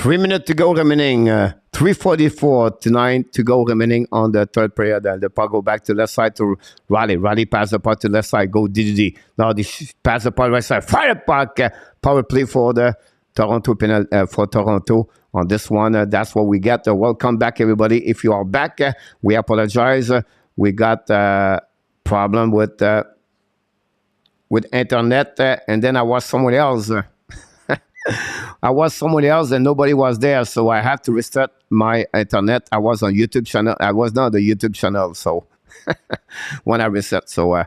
3 minutes to go remaining. 3:44 tonight to go remaining on the third period. And the puck go back to left side to Riley. Riley pass the puck to left side. Go DDD. Now they pass the puck right side. Fire puck. Power play for the Toronto for Toronto on this one. That's what we get. Welcome back, everybody. If you are back, we apologize. We got a problem with internet, and then I was somewhere else. I was somewhere else and nobody was there, so I have to restart my internet. I was on YouTube channel. I was not on the YouTube channel, so when I reset, so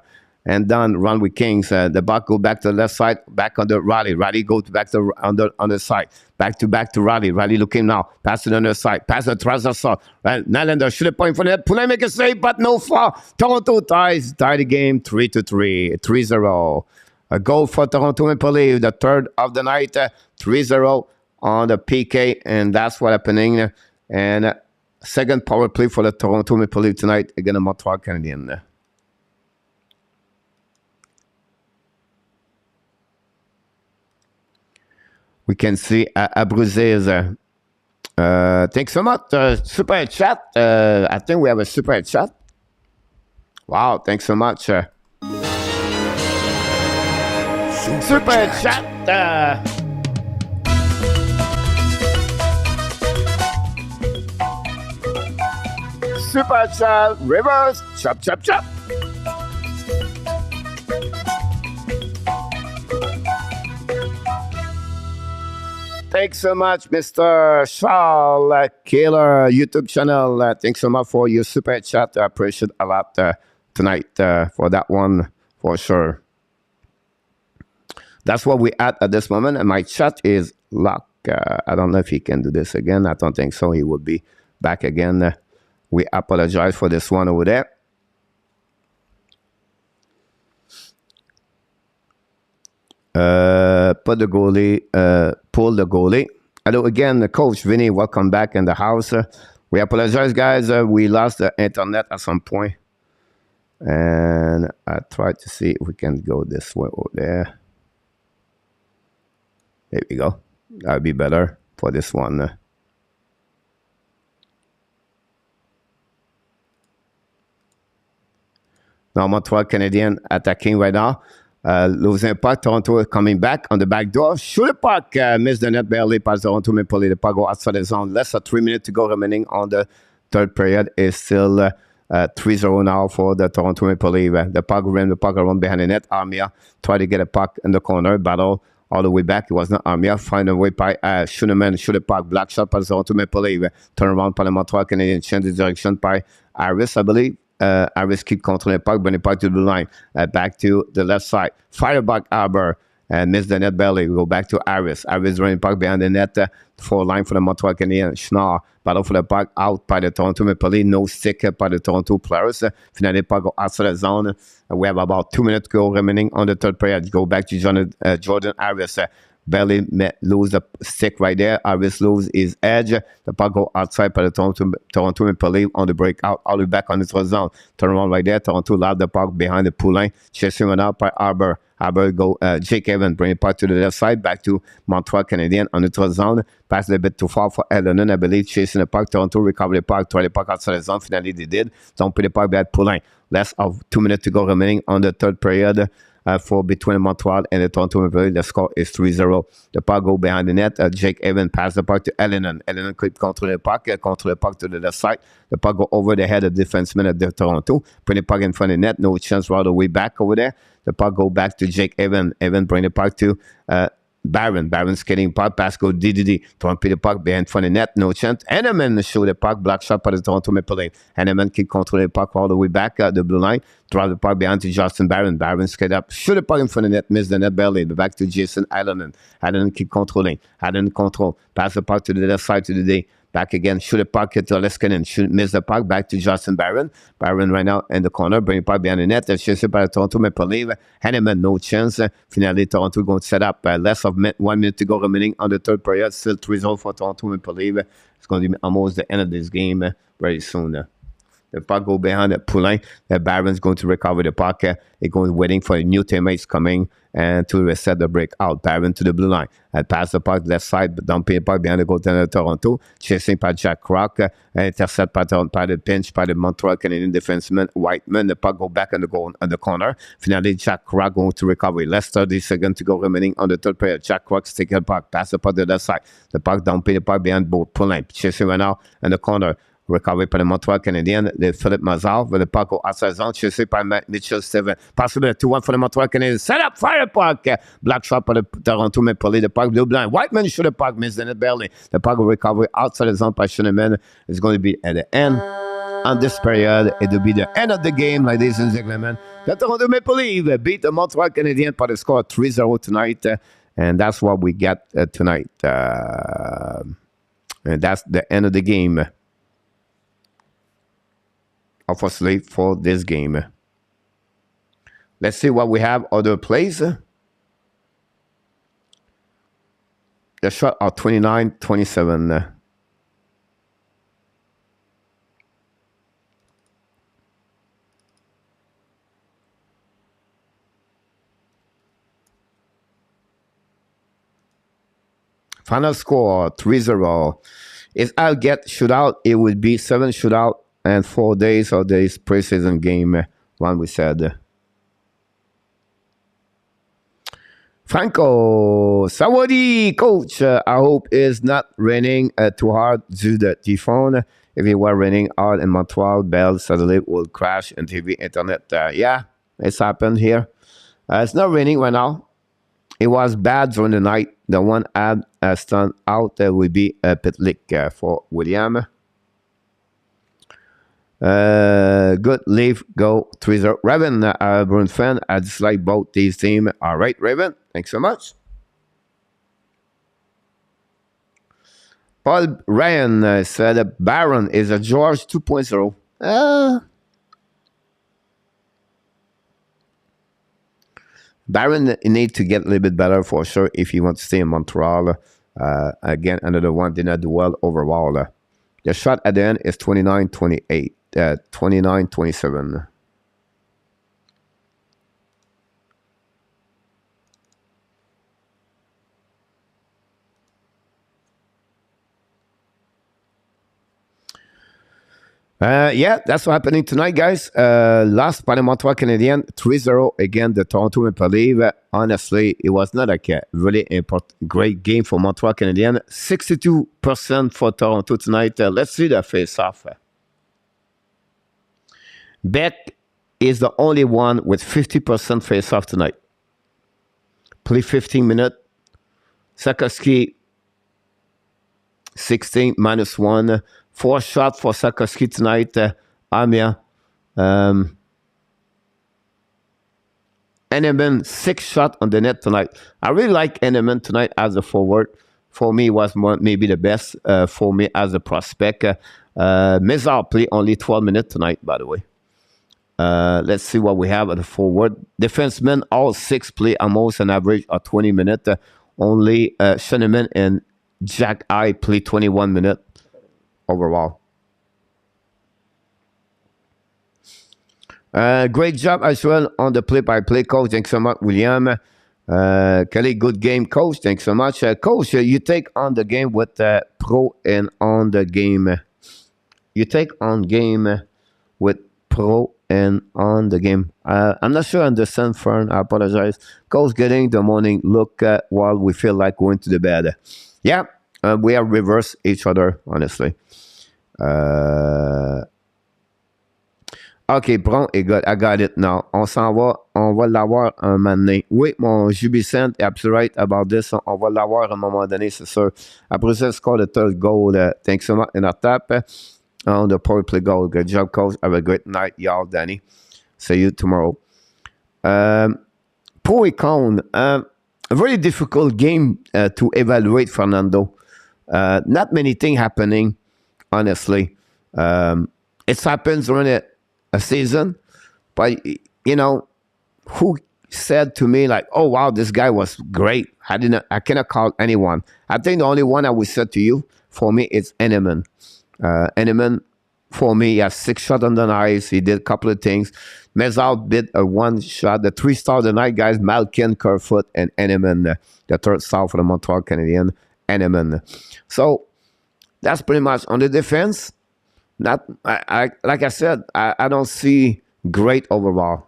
and then run with Kings. The back go back to the left side, back on the Riley. Riley goes back to on the side, back to Riley. Riley looking now, pass to the other side, pass the transversal. Nylander should have point for that. Poulin make a save, but no foul. Toronto tie the game 3-3, 3-0. A goal for Toronto Maple Leafs, the third of the night, 3-0 on the PK, and that's what's happening. And second power play for the Toronto Maple Leafs tonight against the Montreal Canadiens. We can see Abruzes. Thanks so much. Super chat. I think we have a super chat. Wow, thanks so much. Super chat. Super chat. Reverse. Chop, chop, chop. Thanks so much, Mr. Charles Killer, YouTube channel. Thanks so much for your super chat. I appreciate a lot tonight for that one, for sure. That's what we at this moment, and my chat is locked. I don't know if he can do this again. I don't think so. He will be back again. We apologize for this one over there. Put the goalie, pull the goalie. Hello again, Coach Vinny. Welcome back in the house. We apologize, guys. We lost the internet at some point, and I tried to see if we can go this way over there. There we go. That would be better for this one. Now, Montreal Canadiens attacking right now. Losing puck. Toronto coming back on the back door. Shoot the puck. Miss the net barely. Pass Toronto Maple Leafs. The puck go outside the zone. Less than 3 minutes to go remaining on the third period. Is still 3-0 now for the Toronto Maple Leafs. The puck ran the puck around behind the net. Armia try to get a puck in the corner. Battle all the way back. It was not Armia. Find a way by Schuneman. Shoot the puck. Black shot by Toronto Maple Leafs. Turn around by the Montreal Canadiens. Change the direction by Harris, I believe. Harris keep controlling the puck, bring the puck to the blue line. Back to the left side. Fire back Arbor. And miss the net belly. We go back to Harris. Harris running puck behind the net. Four line for the Montreal Canadiens. Schnarr. Battle for the puck out by the Toronto Maple Leafs. No stick by the Toronto players. Finally, the puck go outside the zone. We have about 2 minutes to go remaining on the third period. Go back to Jordan Harris. Barely lose the stick right there. Harris lose his edge. The puck go outside by the Toronto Maple Leafs on the breakout. All the way back on the third zone. Turn around right there. Toronto lob the puck behind the pool line. Chasing it out by Arbor. Arbor go Jake Evans. Bring the puck to the left side. Back to Montreal Canadiens on the third zone. Pass a little bit too far for Eleanor, I believe. Chasing the puck. Toronto recover the puck. Try the puck outside the zone. Finally, they did. Don't put the puck back pool line. Less of 2 minutes to go remaining on the third period. For between Montreal and the Toronto Maple Leafs, the score is 3-0. The puck go behind the net. Jake Evans pass the puck to Eleanor. Eleanor keep control the puck to the left side. The puck go over the head of the defenseman of the Toronto. Put the puck in front of the net. No chance right away back over there. The puck go back to Jake Evans. Evans bring the puck to Barron. Barron skating puck. Pass go DDD. Toronto the puck behind front of the net. No chance. Henneman show the puck. Black shot by the Toronto Maple Leafs. Henneman keep control the puck all the way back the blue line. Drive the puck behind to Justin Barron. Barron skate up. Shoot the puck in front of the net. Miss the net barely. Back to Jason Allen. Allen keep controlling. Allen control. Pass the puck to the left side to the day. Back again. Shoot the puck to Leskinen. Shoot. Miss the puck. Back to Justin Barron. Barron right now in the corner. Bring the puck behind the net. Chased by the Toronto Maple Leafs. Henneman no chance. Finally Toronto going to set up. Less of 1 minute to go remaining on the third period. Still 3-0 for Toronto Maple Leafs. It's going to be almost the end of this game very soon. The puck go behind the Poulin. The Baron's going to recover the puck. He's going waiting for the new teammates coming and to reset the break out. Baron to the blue line. Pass the puck left side, but dumping the puck behind the goaltender de Toronto. Chasing by Jack Rock. Intercept by the pinch by the Montreal Canadian defenseman Whiteman. The puck go back on the corner. Finally, Jack Rock going to recover. Less 30 seconds to go remaining on the third period. Jack Rock taking the puck. Pass the puck to the left side. The puck dumping the puck behind both Poulin. Chasing right now in the corner. Recovery par le Montreal Canadiens de Philippe Mazar. Le puck à 16 ans, chassé par Mitchell Steven. Passe le 2-1 for the Montreal Canadiens. Set up, fire puck. Black shot par le Toronto Maple Leafs. The puck blue blind. Whiteman shoot the puck, miss the net barely. The puck recovery outside the zone by Schoenemann is going to be at the end. On this period, it will be the end of the game, ladies and gentlemen. The Toronto Maple Leafs beat the Montreal Canadiens by the score 3-0 tonight. And that's what we get tonight. And that's the end of the game. Obviously for this game. Let's see what we have other plays. The shot are 29-27. Final score 3-0. If I'll get shootout, it would be 7 shootout and 4 days of this preseason game, one we said. Franco, Sawadee, coach, I hope it's not raining too hard due to the typhoon. If it were raining hard in Montreal, Bell satellite will crash and TV internet. Yeah, it's happened here. It's not raining right now. It was bad during the night. The one ad stand out will be a pit leak for William. Good leave, go 3-0. Raven, Bruin fan, I dislike both these teams. All right, Raven, thanks so much. Paul Ryan said Baron is a George 2.0. Baron needs to get a little bit better for sure if he wants to stay in Montreal. Again, another one did not do well overall. The shot at the end is 29-28. 29-27. Yeah, that's what's happening tonight, guys. Last by the Montreal Canadiens, 3-0 against the Toronto Maple Leafs. Honestly, it was not like a really great game for Montreal Canadiens. 62% for Toronto tonight. Let's see the face-off. Beck is the only one with 50% face-off tonight. Play 15 minutes. Sakoski, 16 -1. 4 shots for Sakoski tonight. Amia. Enneman, 6 shots on the net tonight. I really like Enneman tonight as a forward. For me, was maybe the best for me as a prospect. Mazar play only 12 minutes tonight, by the way. Let's see what we have at the forward. Defensemen, all 6 play almost an average of 20 minutes. Only Schoenemann and Jack I play 21 minutes overall. Great job as well on the play-by-play, coach. Thanks so much, William. Kelly, good game, coach. Thanks so much. Coach, you take on the game with pro and on the game. You take on game with pro and on the game. I'm not sure I understand, Fern. I apologize. Coach getting the morning look while we feel like going to the bed. Yeah, we have reversed each other, honestly. OK, bon, et good. I got it now. On s'en va. On va l'avoir un moment donné. Oui, mon Jubicent est absolutely right about this. On va l'avoir à un moment donné, c'est sûr. Après ça, score the third goal. Thanks so much. And I tap on the power play goal. Good job, coach. Have a great night, y'all, Danny. See you tomorrow. Pro and con. A very difficult game to evaluate, Fernando. Not many things happening, honestly. It happens during a season, but you know, who said to me like, "Oh wow, this guy was great"? I cannot call anyone. I think the only one I would say to you for me is Enneman. Enneman For me, he has 6 shots on the night. He did a couple of things. Mézard did a 1 shot. The 3 star of the night, guys, Malkin, Kerfoot, and Henneman. The 3rd star for the Montreal Canadiens, Henneman. So that's pretty much on the defense. Not, like I said, I don't see great overall.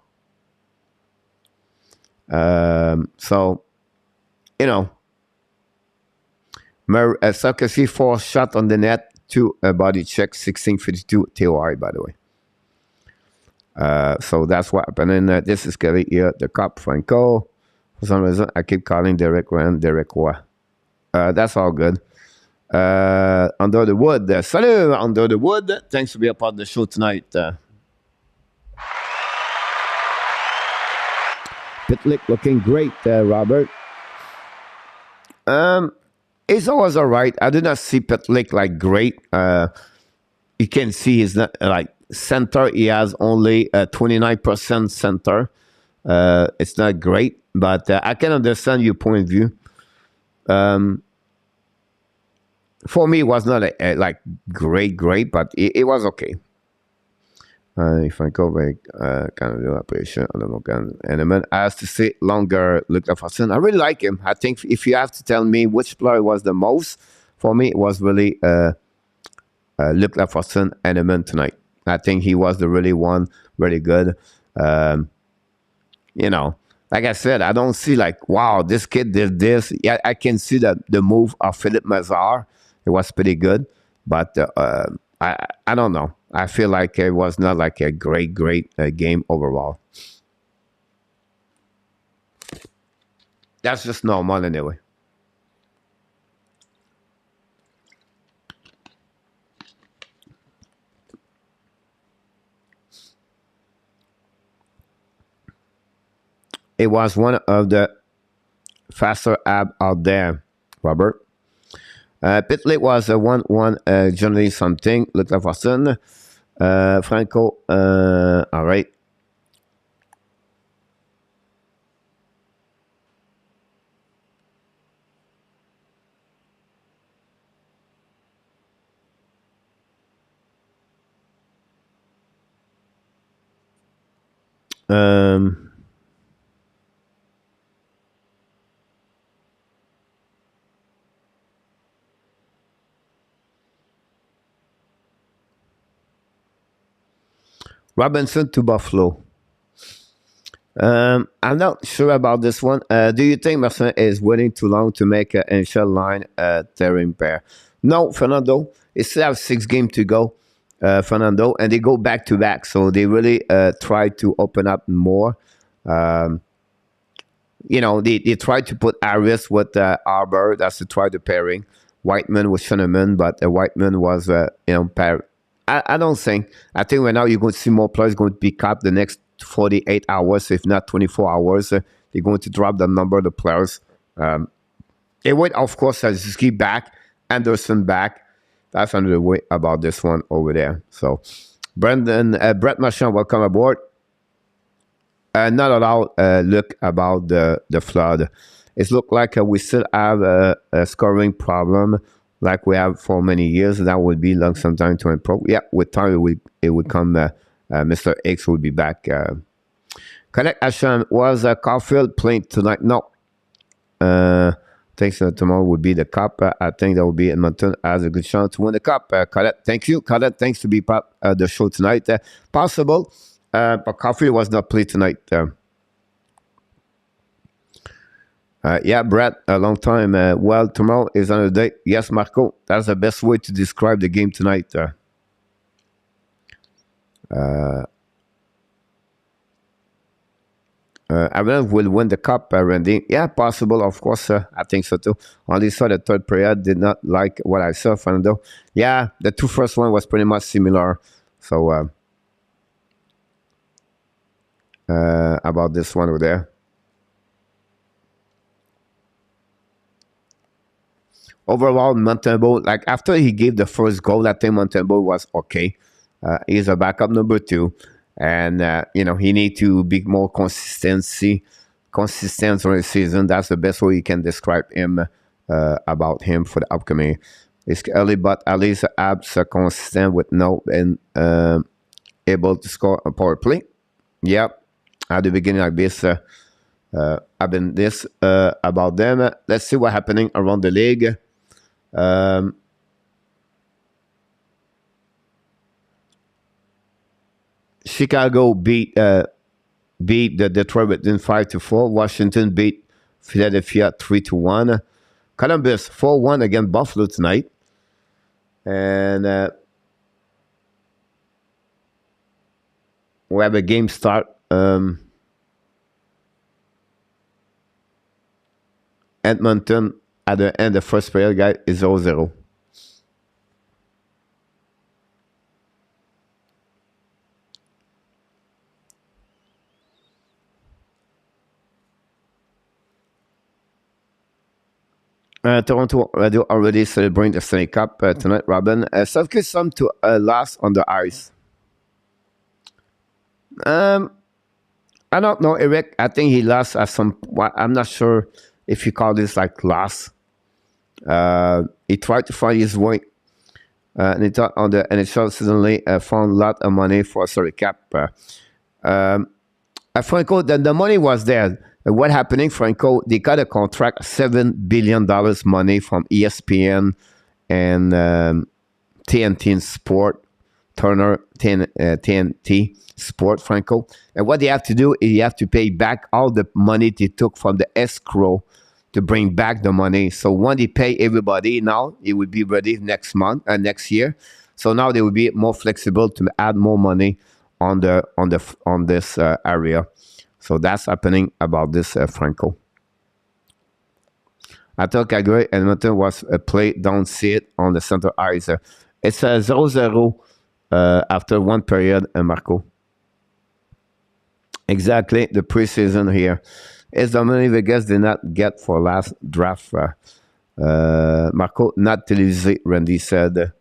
So, you know, Sarkozy 4 shot on the net, 2 body check, 1652 TOI, by the way. So that's what happened. And this is Kelly here, the cop, Franco. For some reason, I keep calling Derek Rand, Derek Roy. That's all good. Under the Wood. Salut, Under the Wood. Thanks for being a part of the show tonight. Pitlick looking great, Robert. He's always all right. I did not see Pitlick like great. You can see he's not like center. He has only 29% center. It's not great, but I can understand your point of view. For me, it was not like great, but it was okay. If I go back, kind of do operation on the Morgan Element, I have to say longer Luc Lafortune. I really like him. I think if you have to tell me which player was the most, for me, it was really Luc Lafortune Element tonight. I think he was the really one, really good. You know, like I said, I don't see like, wow, this kid did this. Yeah, I can see that the move of Philippe Mazar. It was pretty good, but I don't know. I feel like it was not like a great game overall. That's just normal anyway. It was one of the faster ab out there, Robert. Pitlick was a 1-1 generally something. Luc Lafortune. Franco, all right. Robinson to Buffalo. I'm not sure about this one. Do you think Martin is waiting too long to make an initial line tearing pair? No, Fernando. They still have 6 games to go, Fernando, and they go back to back. So they really try to open up more. You know, they try to put Arias with Arbor. That's to try the pairing. Whiteman with Schoenemann, but Whiteman was, pair. I don't think. I think right now you're going to see more players going to be cut the next 48 hours, if not 24 hours. They're going to drop the number of the players. They wait, of course, Ski back, Anderson back. That's another way about this one over there. So, Brett Marchand, welcome aboard. Not at all look about the flood. It looks like we still have a scoring problem like we have for many years. That would be long some time to improve. Yeah, with time it would come. Mr. X will be back. Correct, Asham. Was Caulfield playing tonight? No. Thanks. Tomorrow will be the cup. I think that will be Edmonton has a good chance to win the cup. Colette, thank you. Colette, thanks to be part of the show tonight. Possible, but Caulfield was not played tonight. Yeah, Brett, a long time. Well, tomorrow is another day. Yes, Marco, that's the best way to describe the game tonight. Avalanche will win the cup, Randy. Yeah, possible, of course. I think so too. Only saw the third period. Did not like what I saw, Fernando. Yeah, the two first one was pretty much similar. So, about this one over there. Overall, Montembeault, like after he gave the first goal, I think Montembeault was okay. He's a backup number 2. And, he need to be more consistent for the season. That's the best way you can describe him, about him for the upcoming. It's early, but at least HABS are consistent with no and able to score a power play. Yep, at the beginning like this, I've been this about them. Let's see what's happening around the league. Chicago beat the Detroit within 5-4. Washington beat Philadelphia 3-1. Columbus 4-1 against Buffalo tonight. And we have a game start. Edmonton at the end of the first period, guys, is 0-0. Toronto Radio already celebrating the Stanley Cup tonight, Robin. Selfie some to last on the ice. I don't know, Eric. I think he lost at some. I'm not sure if you call this like loss. He tried to find his way, and he thought on the NHL suddenly found a lot of money for salary cap. Franco, the money was there. What happening, Franco? They got a contract, $7 billion money from ESPN and TNT Sport, Turner, TNT Sport, Franco. And what they have to do is you have to pay back all the money they took from the escrow to bring back the money. So when they pay everybody now, it will be ready next month and next year. So now they will be more flexible to add more money on this area. So that's happening about this, Franco. I thought Calgary Edmonton was a play, don't see it on the center ice. It's a 0-0 after one period, Marco. Exactly, the preseason here. It's the money Vegas did not get for last draft. Marco, not télévisé, Randy said.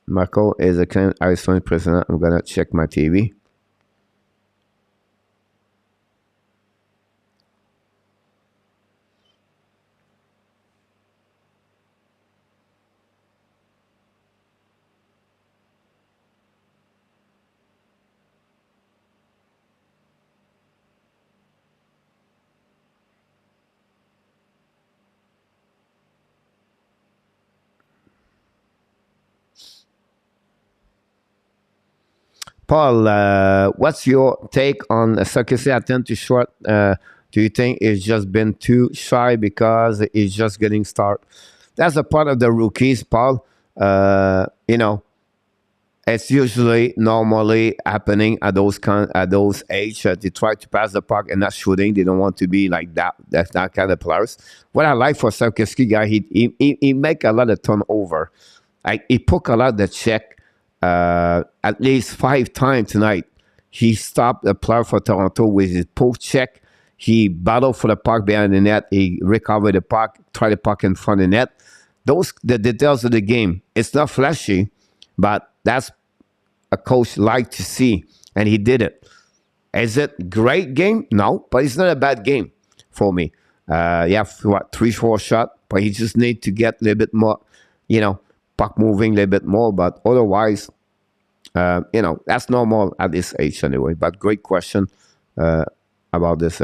Marco is a Canadian Iceland president. I'm going to check my TV. Paul, what's your take on Sarkisian attempt to short? Do you think it's just been too shy because it's just getting started? That's a part of the rookies, Paul. You know, it's usually normally happening at those age. They try to pass the puck and not shooting. They don't want to be like that. That's that kind of players. What I like for Sarkisian guy, he make a lot of turnover. Like he took a lot of the check. At least 5 times tonight, he stopped a player for Toronto with his post check. He battled for the puck behind the net. He recovered the puck, tried the puck in front of the net. Those the details of the game. It's not flashy, but that's a coach like to see, and he did it. Is it great game? No, but it's not a bad game for me. Yeah, 3-4 shot, but he just need to get a little bit more, puck moving a little bit more, but otherwise, that's normal at this age anyway. But great question about this.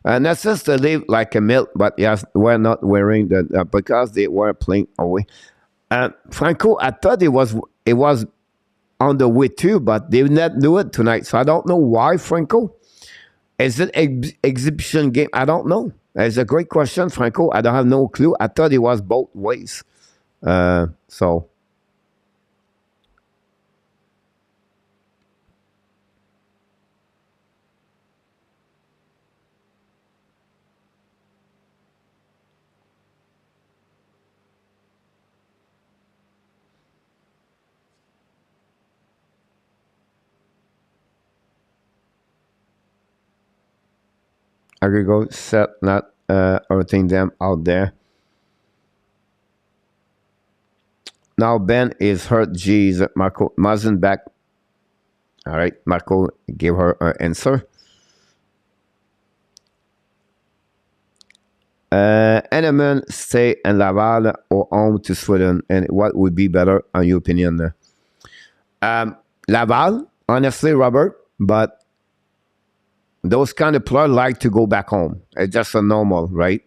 And that's just to leave like a milk, but yes, we're not wearing the because they were playing away. Franco, I thought it was on the way too, but they did not do it tonight. So I don't know why, Franco. Is it exhibition game? I don't know. It's a great question, Franco. I don't have no clue. I thought it was both ways. So. I could go set not everything them out there. Now Ben is hurt. Jeez, Marco Mazen back All right, Marco gave her an answer. Element stay in Laval or home to Sweden, and what would be better, in your opinion? Laval, honestly, Robert, but those kind of players like to go back home. It's just a normal, right?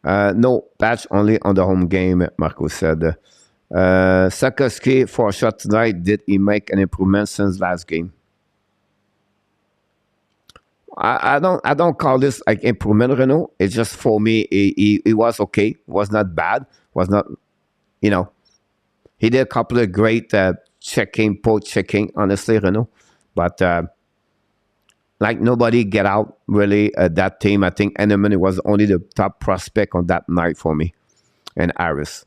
No patch, only on the home game, Marco said. Sakoski for a shot tonight. Did he make an improvement since last game? I don't call this like improvement, Renault. It's just for me, he was okay. Was not bad. Was not, you know, he did a couple of great checking, post checking, honestly, Renault. But like nobody get out really that team. I think Eneman was only the top prospect on that night for me, and Iris.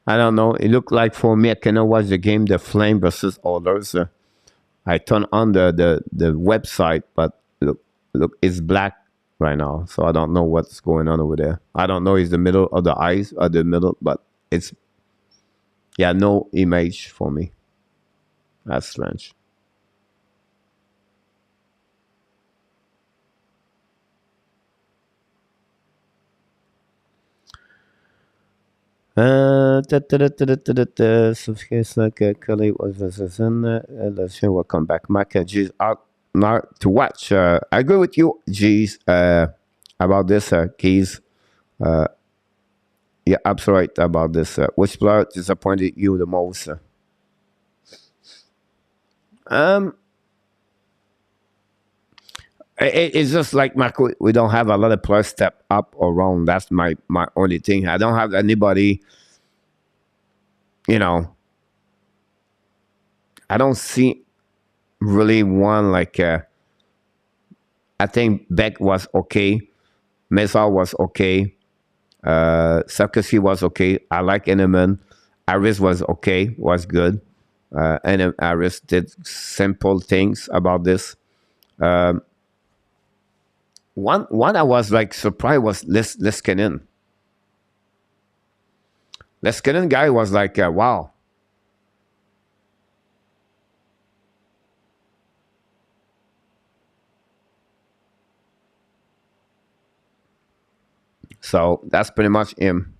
I don't know. It looked like for me, I cannot watch the game, the Flame versus Oilers. I turn on the website, but look, it's black right now, so I don't know what's going on over there. I don't know it's the middle of the ice or the middle, but it's yeah, no image for me. That's strange. So it's like Kelly was in. Let's see what come back. Mac G's out now to watch. I agree with you, G's, about this. Keys. Yeah, absolutely right about this. Which player disappointed you the most? Um, it's just like Marco. We don't have a lot of players step up or wrong. That's my only thing. I don't have anybody. You know, I don't see really one like. I think Beck was okay. Mesa was okay. Sarkozy was okay. I like Eneman. Aris was okay. Was good. And Aris did simple things about this. Um, one I was like surprised was Liskinen. Liskinen guy was like, wow. So that's pretty much him.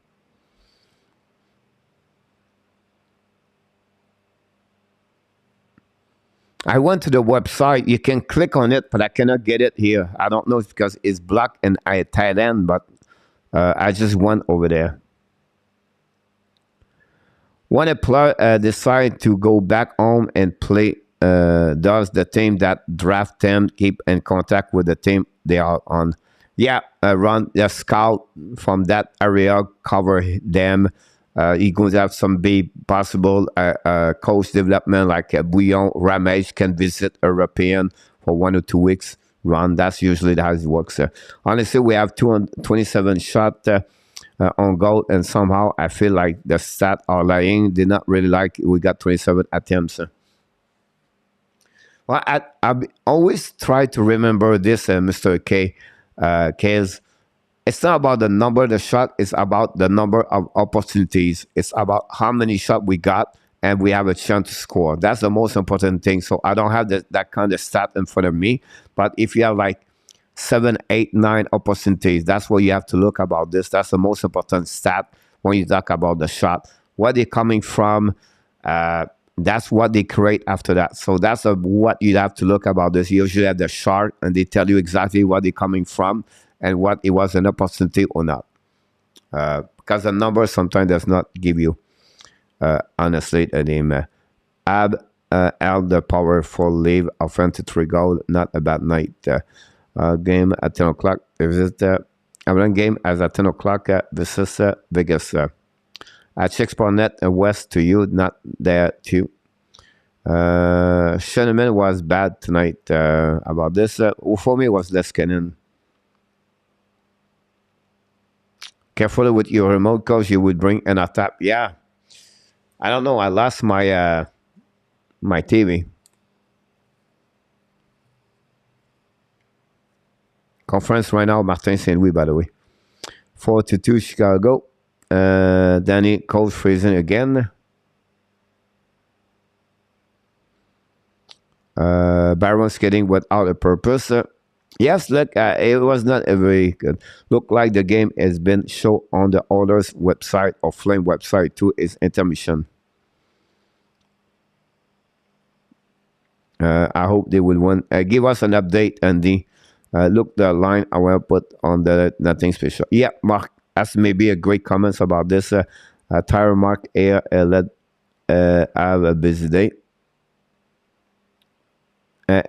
I went to the website. You can click on it, but I cannot get it here. I don't know if it's because it's blocked in Thailand, but I just went over there. When a player decide to go back home and play, does the team that draft them keep in contact with the team they are on? Yeah, run the scout from that area, cover them. He going to have some big possible coach development like Bouillon, Ramage can visit European for 1 or 2 weeks. Run, that's usually how it works. Honestly, we have 227 shots on goal, and somehow I feel like the stats are lying. Did not really like it. We got 27 attempts. Well, I always try to remember this, Mr. K, K's. It's not about the number of the shot, it's about the number of opportunities. It's about how many shots we got and we have a chance to score. That's the most important thing. So I don't have that kind of stat in front of me. But if you have like 7, 8, 9 opportunities, that's what you have to look about this. That's the most important stat when you talk about the shot. Where they're coming from, that's what they create after that. So that's what you have to look about this. You usually have the chart and they tell you exactly where they're coming from and what it was an opportunity or not. Because the number sometimes does not give you. honestly, the name Ab held the powerful lead, offensive 3 goal, not a bad night. Game at 10 o'clock. Visit Avalanche game as at 10 o'clock. This is Vegas. At checks.net west to you, not there too. Shenneman was bad tonight. About this, who for me was Leskinen. Carefully with your remote because you would bring an attack. Yeah, I don't know. I lost my my TV. Conference right now, Martin St. Louis, by the way. 4-2 Chicago. Danny cold freezing again. Baron skating without a purpose. Yes, look, it was not a very good. Look like the game has been shown on the Oilers website or Flame website too. Is intermission. I hope they will win. Give us an update, Andy. Look, the line I will put on the nothing special. Yeah, Mark, that's maybe a great comments about this. Tyler Mark here let have a busy day.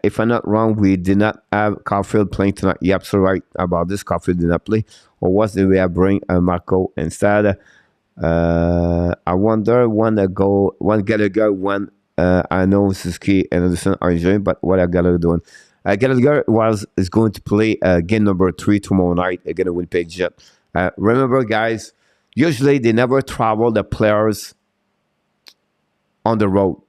If I'm not wrong, we did not have Caulfield playing tonight. You're absolutely right about this. Caulfield did not play. Or was the way I bring Marco instead? I wonder when Gallagher, when I know Suzuki and Anderson are enjoying, but what are Gallagher doing? Gallagher is going to play game number 3 tomorrow night against the Winnipeg Jet. Remember, guys, usually they never travel the players on the road.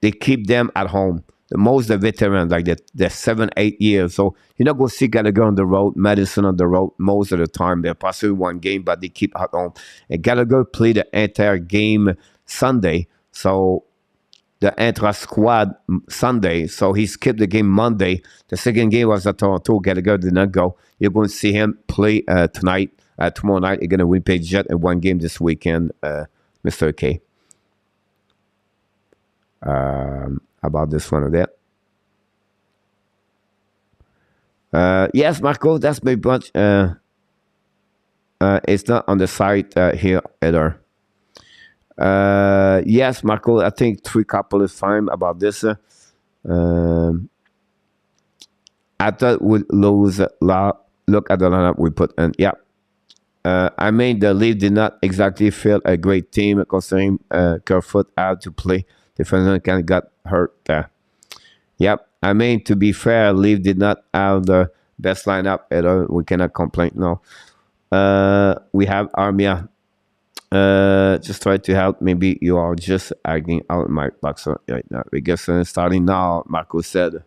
They keep them at home. Most of the veterans, like they're 7-8 years. So you're not going to see Gallagher on the road, Madison on the road most of the time. They're possibly one game, but they keep at home. And Gallagher played the entire game Sunday. So the intra-squad Sunday. So he skipped the game Monday. The second game was at Toronto. Gallagher did not go. You're going to see him play tonight, tomorrow night against the Winnipeg Jet, and one game this weekend, Mr. K. About this one or that. Yes, Marco, that's my bunch. It's not on the site here either. Yes, Marco, I think 3 couple is fine about this. I thought we'd lose. Look at the lineup we put in. Yeah. I mean, the Leaf did not exactly feel a great team considering Kerfoot had to play. Defender kind of got hurt. Yep. I mean, to be fair, Leaf did not have the best lineup at all. We cannot complain. No. We have Armia. Just try to help. Maybe you are just acting out my box right now. We guess starting now, Marco said.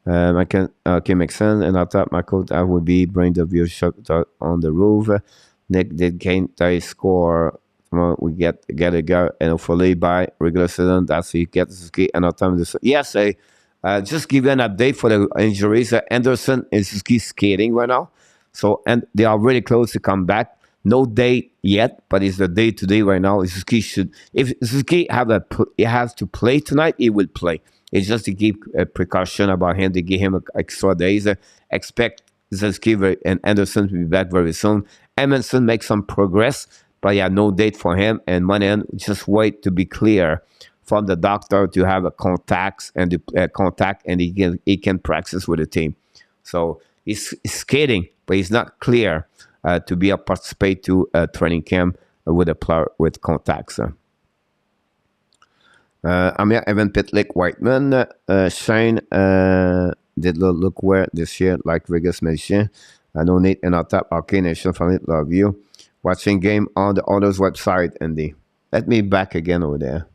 I can okay, makes sense. And I thought Marco that would be bring the view shot on the roof. Nick did gain they score. We get a go and hopefully by regular season that's he gets another time. Yes, just give you an update for the injuries. Anderson is skating right now, so and they are really close to come back. No date yet, but it's the day today right now. Suzuki should, if Suzuki he has to play tonight, he will play. It's just to keep a precaution about him. They give him extra days. Expect Suzuki and Anderson to be back very soon. Emerson makes some progress. But yeah, no date for him. And Monahan, just wait to be clear from the doctor to have a contact, and he can practice with the team. So he's skating, but he's not clear to be a participate to a training camp with a player with contacts. I'm here, Evan Pitlick, Whiteman, Shane did look where this year, like Vegas mentioned. No need and I'll tap OK Nation from it. Love you. Watching game on the Oilers website, Andy. Let me back again over there.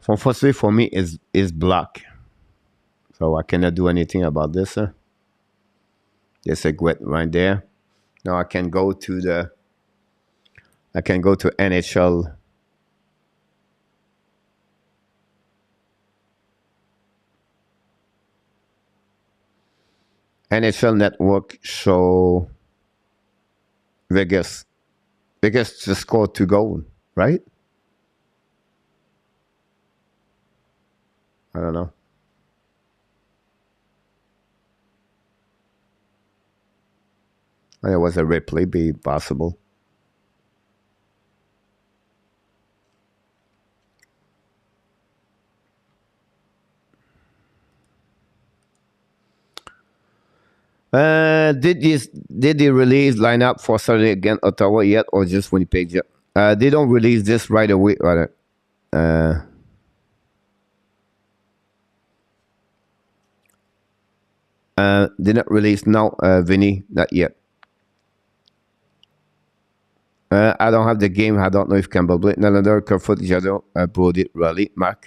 Unfortunately for me is black, so I cannot do anything about this. There's a grid right there. Now I can go to NHL NHL Network show Vegas. Vegas just scored 2 goals, right? I don't know. It was a replay, be possible. Did they release lineup for Saturday against Ottawa yet, or just Winnipeg yet? They don't release this right away. Rather, did not release now, Vinny, not yet. I don't have the game. I don't know if KIMBERLY, Nylander, Kerfoot, Jadot, Brody, Raleigh, Mark.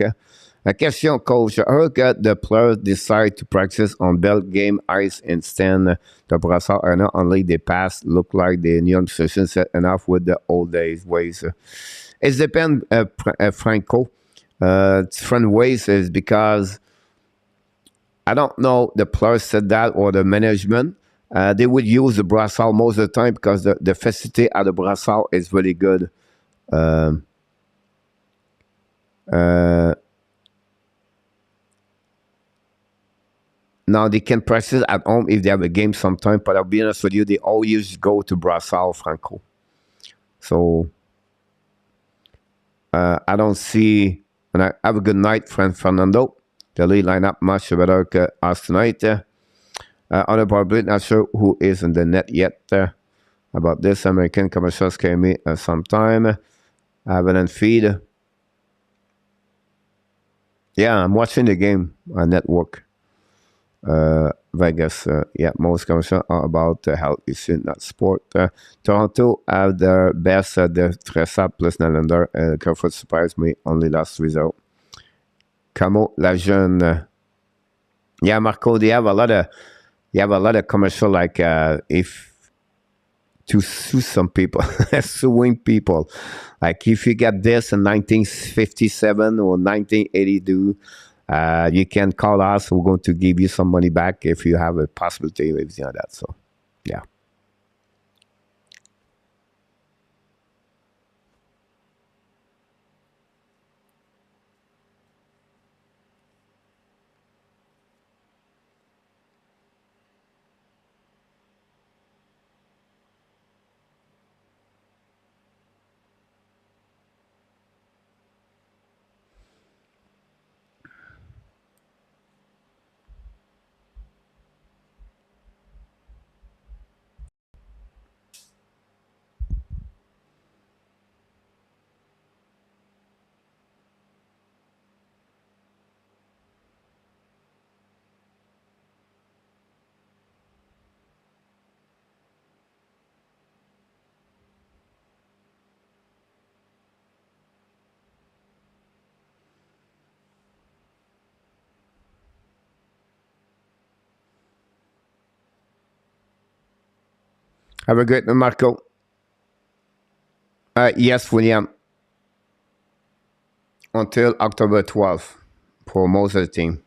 La question, coach. I heard that the players decide to practice on Bell game ice instead the Brassard Arena. Only they pass look like the new position set enough with the old days ways. It depends, Franco. Different ways is because I don't know the players said that or the management. They would use the Brassard most of the time because the facility at the Brassard is really good. Now they can practice at home if they have a game sometime, but I'll be honest with you, they always go to Brassard, Franco. So I don't see. And I have a good night, friend Fernando. The lead lineup much better than us tonight. On the probably not sure who is in the net yet. About this American commercials came me sometime. Avalanche feed. Yeah, I'm watching the game on network. Vegas, yeah, most commercials are about health issue, not sport. Toronto have their best, the Tressa plus Nylander. Kerfoot surprised me, only last result. Camo, La Jeune. Yeah, Marco, they have a lot of commercial like if to sue some people, suing people. Like if you get this in 1957 or 1982, you can call us. We're going to give you some money back if you have a possibility of everything like that. So, yeah. Have a great one, Marco. Yes, William. Until October 12th for most of the team.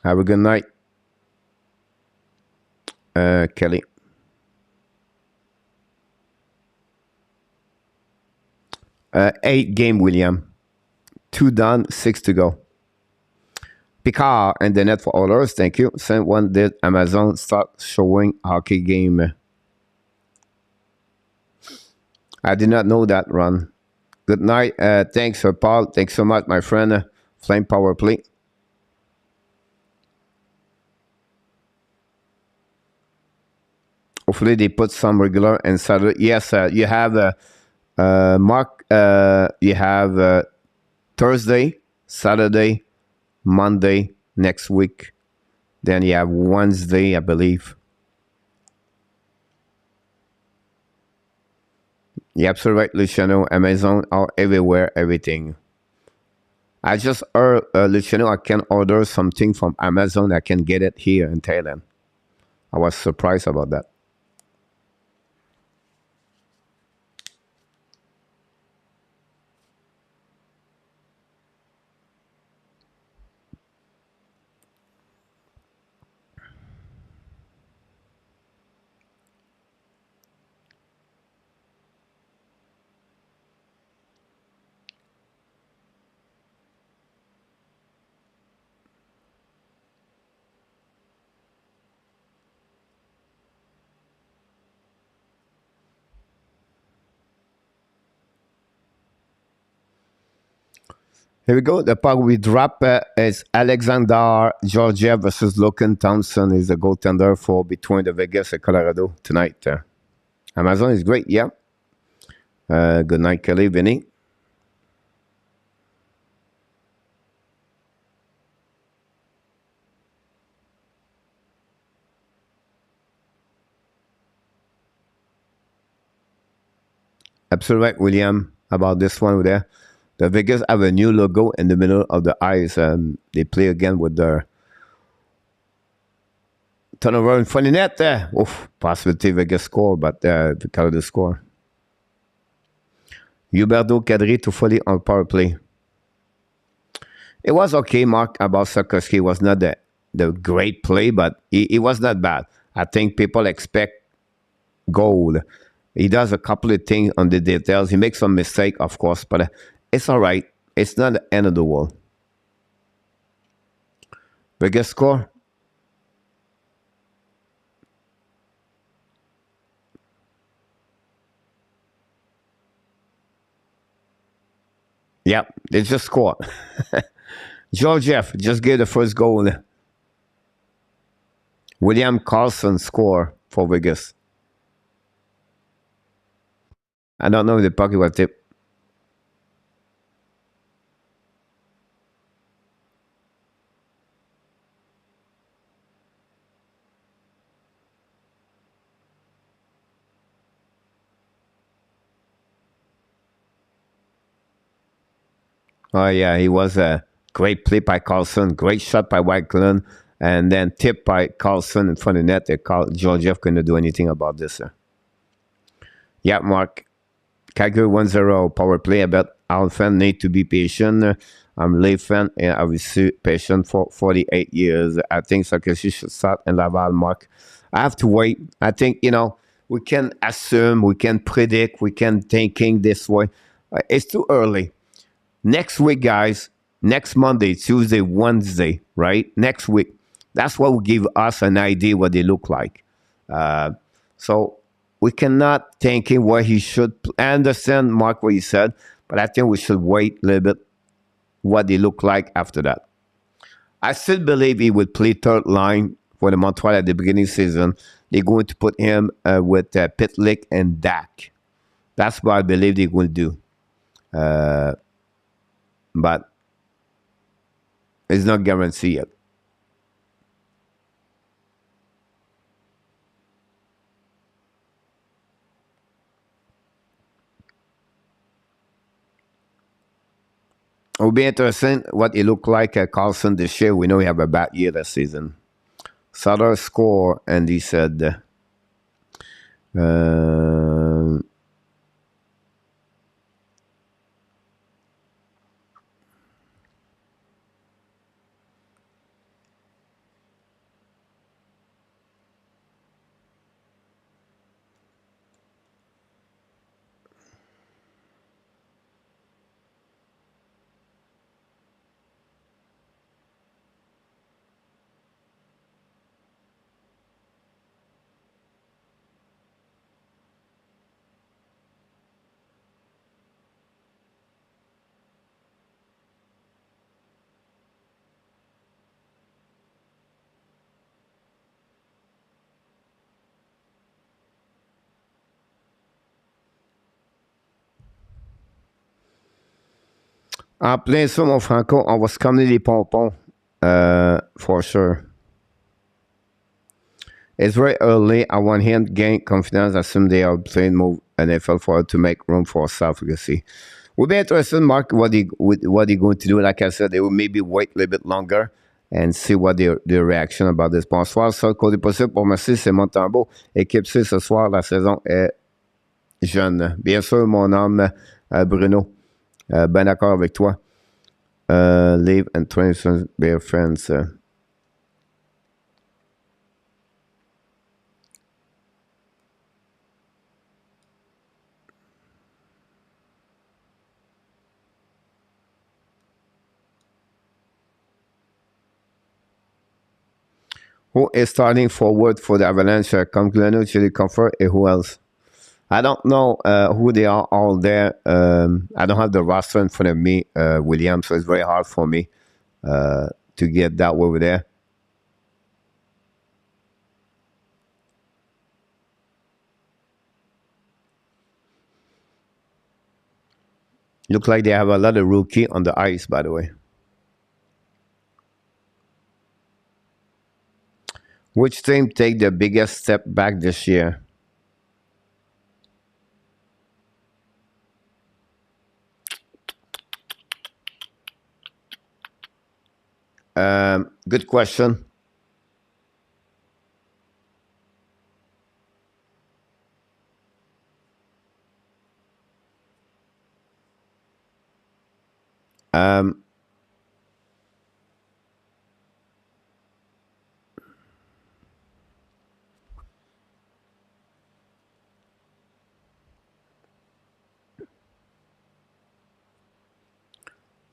Have a good night, Kelly. Eight game, William. 2 done, 6 to go. Picard and the net for orders. Thank you. Sent one did Amazon start showing hockey game. I did not know that, Ron. Good night. Thanks, Paul. Thanks so much, my friend. Flame Power Play. Hopefully they put some regular and Saturday. Yes, you have Mark. You have Thursday, Saturday, Monday next week. Then you have Wednesday, I believe. You're absolutely right, Luciano. Amazon are everywhere, everything. I just heard, Luciano, I can order something from Amazon. I can get it here in Thailand. I was surprised about that. Here we go. The puck we drop is Alexander Georgia versus Logan Thompson. Is the goaltender for between the Vegas and Colorado tonight. Amazon is great, yeah. Good night, Kelly, Vinny. Absolutely right, William, about this one there. The Vegas have a new logo in the middle of the ice. They play again with their turnover in front of net. Oof, possibility Vegas score, but the Colorado score. Huberto Kadri to fully on power play. It was okay, Mark, about Sarkowski. It was not the great play, but it was not bad. I think people expect goal. He does a couple of things on the details. He makes some mistake, of course, but it's all right. It's not the end of the world. Biggest score? Yeah, they just scored. Georgiev just gave the first goal. William Carlson score for Vegas. I don't know if the puck was tipped. Oh, yeah, he was a great play by Carlson, great shot by Wycliffe, and then tipped by Carlson in front of the net. Georgiev couldn't do anything about this. Yeah, Mark. Calgary 1-0 power play. I bet our fan need to be patient. I'm a Leaf fan, and I was patient for 48 years. I think Sarkozy should start in Laval, Mark. I have to wait. I think, we can assume, we can predict, we can thinking this way. It's too early. Next week, guys, next Monday, Tuesday, Wednesday, right? Next week. That's what will give us an idea what they look like. So we cannot thinking what he should. I understand, Mark, what you said, but I think we should wait a little bit what they look like after that. I still believe he would play third line for the Montreal at the beginning of the season. They're going to put him with Pitlick and Dak. That's what I believe they will do. But it's not guaranteed yet. It will be interesting what it looked like at Carlson this year. We know we have a bad year this season. Sutter score, and he said, en plein ça, mon Franco, on va se commander des pompons, for sure. It's very early. On one hand, gain confidence, assume they are playing more NFL forward to make room for self-efficacy. We'll be interested, Mark, what they're going to do. Like I said, they will maybe wait a little bit longer and see what their reaction about this. Bonsoir, ça, côté possible pour merci, c'est Montembeau. Équipe C ce soir, la saison est jeune. Bien sûr, mon homme Bruno, ben d'accord avec toi. Leave and 20 be friends. Who is starting forward for the Avalanche? Conkleno, Chili Comfort, and who else? I don't know who they are all there. I don't have the roster in front of me, William, so it's very hard for me to get that over there. Look like they have a lot of rookie on the ice, by the way. Which team take the biggest step back this year? Good question.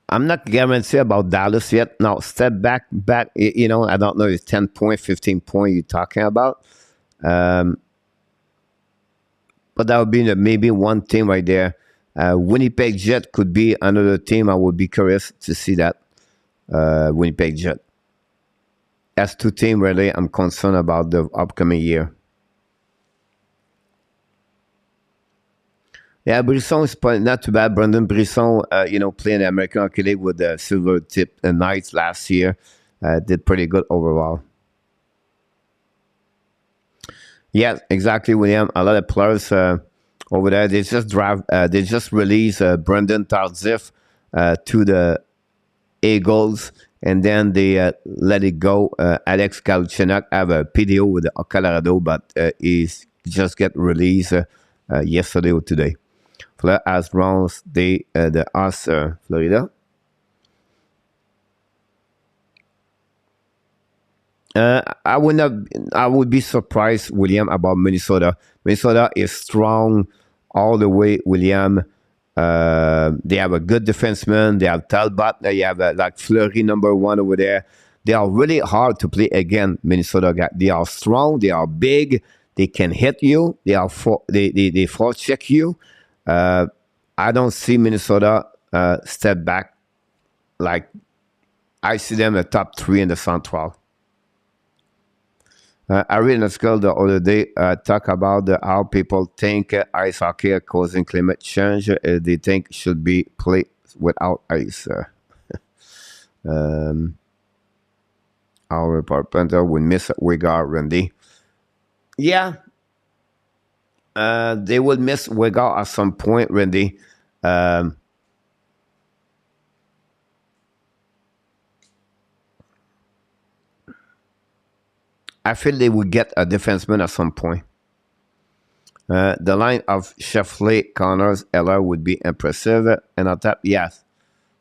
I'm not guaranteed about Dallas yet. Now, step back, you know, I don't know if 10 point, 15 point you're talking about. But that would be maybe one team right there. Winnipeg Jet could be another team. I would be curious to see that. Winnipeg Jet. That's two teams really I'm concerned about the upcoming year. Yeah, Brisson is not too bad. Brendan Brisson, you know, playing the American Hockey League with the Silver Tip Knights last year, did pretty good overall. Yeah, exactly, William. A lot of players over there. They just released Brendan Tardif to the Eagles, and then they let it go. Alex Galchenyuk have a PDO with Colorado, but he's just get released yesterday or today. Florida as rounds the US Florida. I would be surprised, William, about Minnesota. Minnesota is strong all the way, William. They have a good defenseman. They have Talbot. They have like Fleury #1 over there. They are really hard to play again, Minnesota guys. They are strong. They are big. They can hit you. They force check you. I don't see Minnesota step back. Like, I see them the top 3 in the Central. I read an article the other day talk about how people think ice hockey are causing climate change. They think should be played without ice. Our Carpenter would miss Wigard, Randy. Yeah. They will miss Wigard at some point, Randy. I feel they will get a defenseman at some point. The line of Sheffley, Connors, Eller would be impressive. And on top, yes.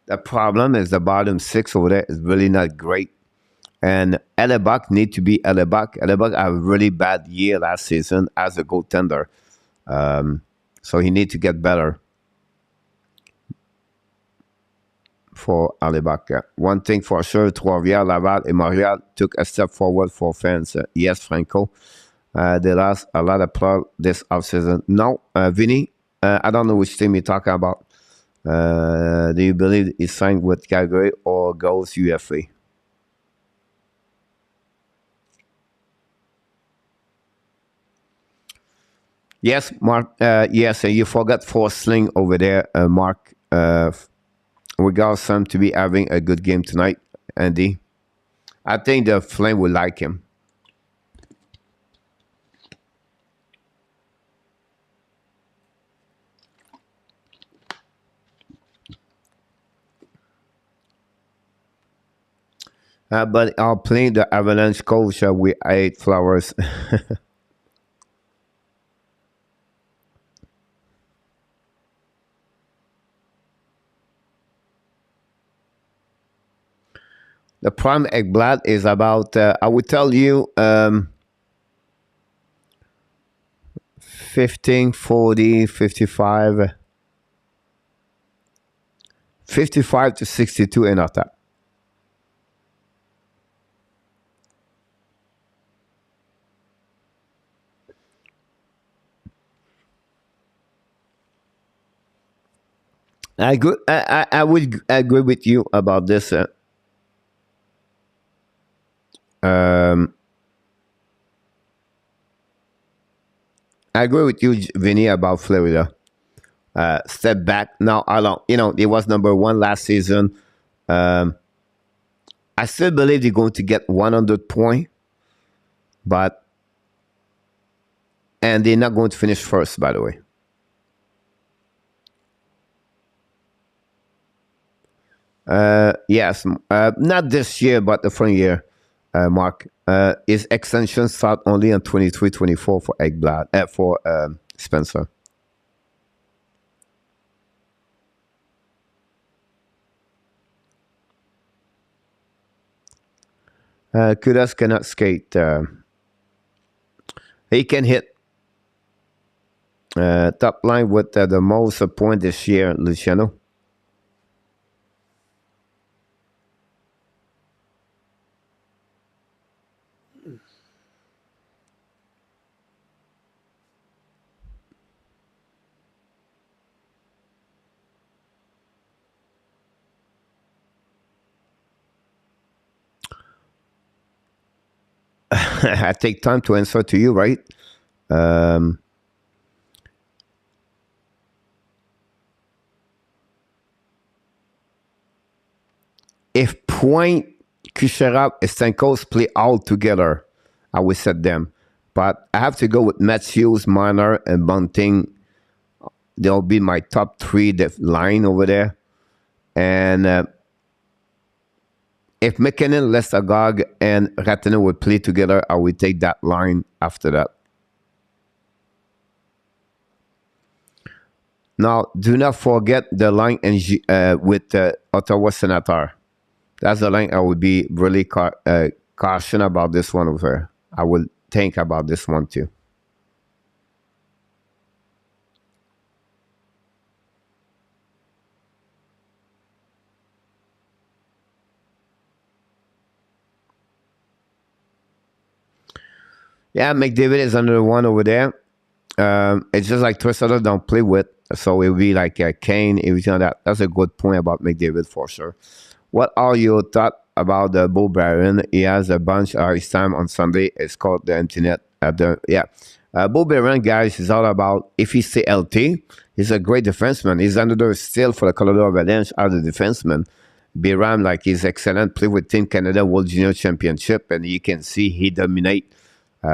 The problem is the bottom 6 over there is really not great. And Hellebuck need to be Hellebuck. Hellebuck had a really bad year last season as a goaltender. So he need to get better for Hellebuck. One thing for sure, Trois-Rivières, Laval, and Montreal took a step forward for fans. Yes, Franco. They lost a lot of play this offseason. No, Vinny, I don't know which team you're talking about. Do you believe he signed with Calgary or goes UFA? Yes, Mark. Yes, and you forgot Forsling over there, Mark. We got some to be having a good game tonight, Andy. I think the Flame will like him. But I'll play the Avalanche coach with 8 flowers. The prime Ekblad is about, I would tell you, 15, 40, 55, 55 to 62 and after. I would agree with you about this. I agree with you, Vinny, about Florida. Step back. Now, I don't, it was #1 last season. I still believe they're going to get 100 points, and they're not going to finish first, by the way. Yes, not this year, but the front year, Mark. His extension start only on 23-24 for Ekblad, for Spencer. Kudas cannot skate. He can hit. Top line with the most point this year, Luciano. I take time to answer to you, right? If Point, Kucherov, and Stamkos play all together, I would set them. But I have to go with Matthews, Marner, and Bunting. They'll be my top 3 line over there. And if McKinnon, Lesagog, and Ratana would play together, I would take that line after that. Now, do not forget the line with Ottawa Senator. That's the line I would be really caution about this one over. I will think about this one too. Yeah, McDavid is another one over there. It's just like Tristan don't play with, so it will be like Kane, everything like that. That's a good point about McDavid for sure. What are your thoughts about the Bo Barron? He has a bunch of his time on Sunday. It's called the internet. Bo Barron, guys, is all about if he stay healthy. He's a great defenseman. He's another still for the Colorado Avalanche as a defenseman. Biram, like, he's excellent. Play with Team Canada World Junior Championship, and you can see he dominate.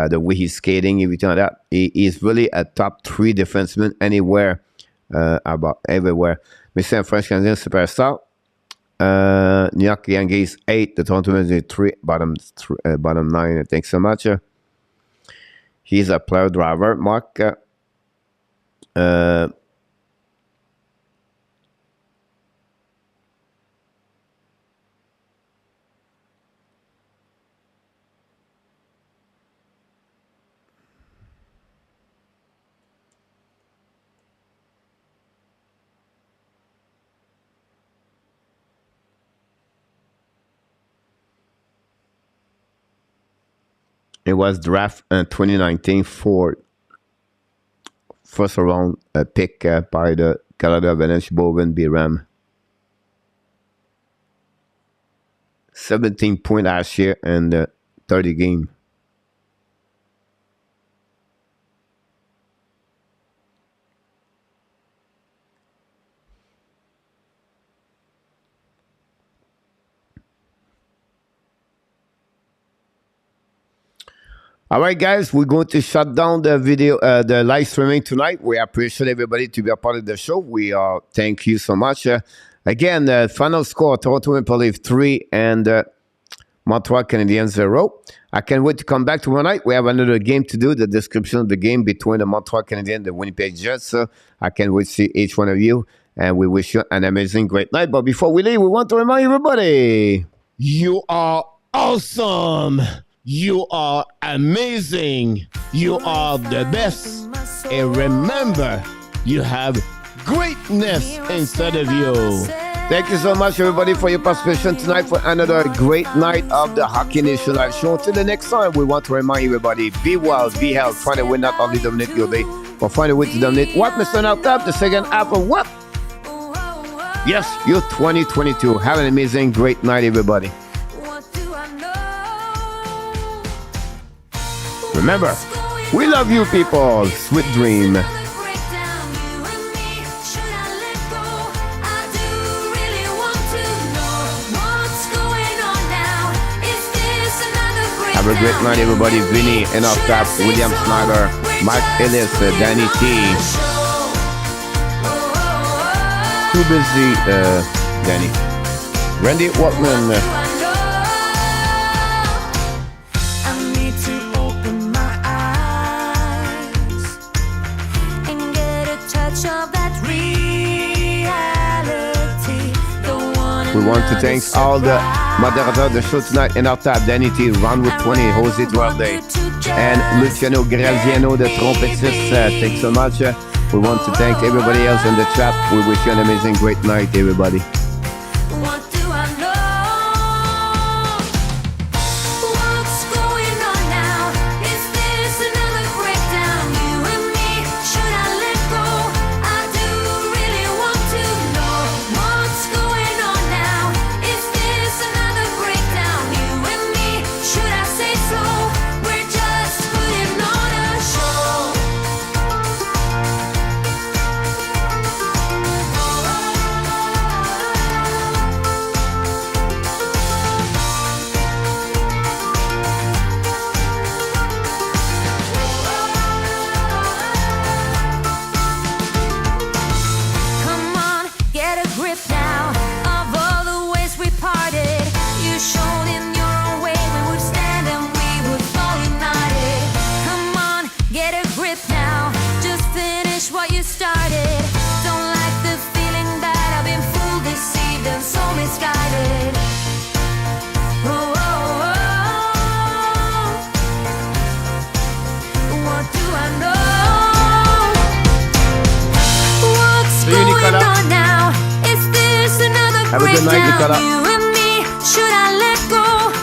The way he's skating, everything like that. He's really a top 3 defenseman anywhere, about everywhere. Mr. French Canadian superstar. New York Yankees 8, the Toronto Maple Leafs 3, bottom 9. Thanks so much. He's a player driver, Mark. It was draft in 2019 for first round pick by the Colorado Avalanche, Bowen Biram. 17 points last year and 30 games. All right, guys, we're going to shut down the video, the live streaming tonight. We appreciate everybody to be a part of the show. We thank you so much. Again, the final score: Toronto Maple Leafs 3 and Montreal Canadiens 0. I can't wait to come back tomorrow night. We have another game to do, the description of the game between the Montreal Canadiens and the Winnipeg Jets. So I can't wait to see each one of you. And we wish you an amazing, great night. But before we leave, we want to remind everybody, you are awesome. You are amazing. You are the best. And remember, you have greatness inside of you. Thank you so much, everybody, for your participation tonight for another great night of the Hockey Nation Live Show. Till the next time, we want to remind everybody, be well, be healthy. Find a way not only dominate your day, but find a way to dominate what, Mr. Noctap, the second half of what? Yes, you're 2022. Have an amazing, great night, everybody. Remember, we love you, people. Sweet dream. Have a great night, everybody. Vinny and our staff, William Snyder, Mike Ellis, Danny T. Too busy, Danny. Randy Walkman. We want to thank all the moderators of the show tonight in our tab, Danny T, Round with 20, Jose Duarte, and Luciano Graziano, the trompettist. Thanks so much. We want to thank everybody else in the chat. We wish you an amazing, great night, everybody. Have a good night, Nicola. You and me, should I let go?